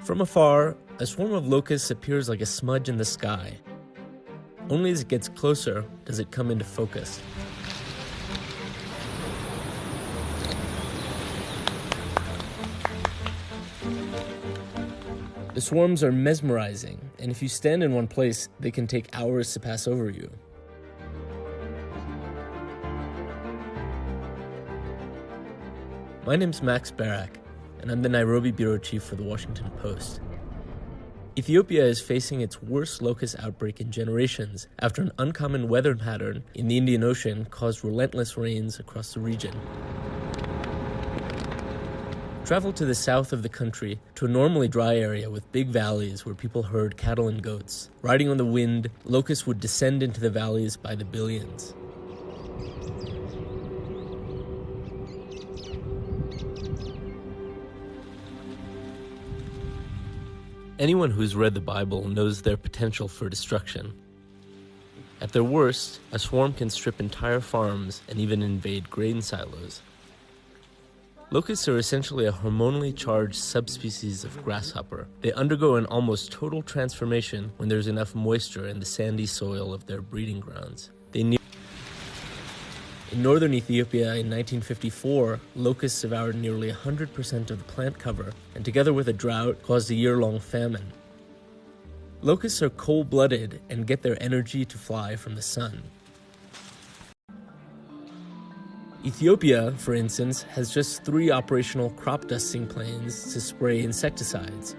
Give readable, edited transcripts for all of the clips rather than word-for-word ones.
From afar, a swarm of locusts appears like a smudge in the sky. Only as it gets closer does it come into focus. The swarms are mesmerizing, and if you stand in one place, they can take hours to pass over you. My name's Max Barak, and I'm the Nairobi bureau chief for the Washington Post. Ethiopia is facing its worst locust outbreak in generations after an uncommon weather pattern in the Indian Ocean caused relentless rains across the region. Travel to the south of the country to a normally dry area with big valleys where people herd cattle and goats. Riding on the wind, locusts would descend into the valleys by the billions. Anyone who's read the Bible knows their potential for destruction. At their worst, a swarm can strip entire farms and even invade grain silos. Locusts are essentially a hormonally charged subspecies of grasshopper. They undergo an almost total transformation when there's enough moisture in the sandy soil of their breeding grounds. In northern Ethiopia in 1954, locusts devoured nearly 100% of the plant cover, and together with a drought, caused a year-long famine. Locusts are cold-blooded and get their energy to fly from the sun. Ethiopia, for instance, has just 3 operational crop dusting planes to spray insecticides.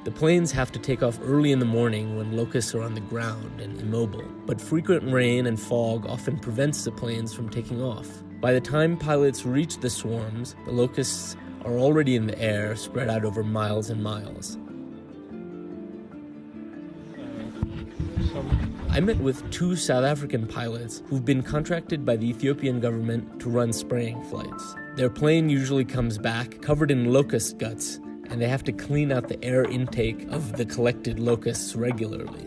The planes have to take off early in the morning when locusts are on the ground and immobile, but frequent rain and fog often prevents the planes from taking off. By the time pilots reach the swarms, the locusts are already in the air, spread out over miles and miles. I met with 2 South African pilots who've been contracted by the Ethiopian government to run spraying flights. Their plane usually comes back covered in locust guts, and they have to clean out the air intake of the collected locusts regularly.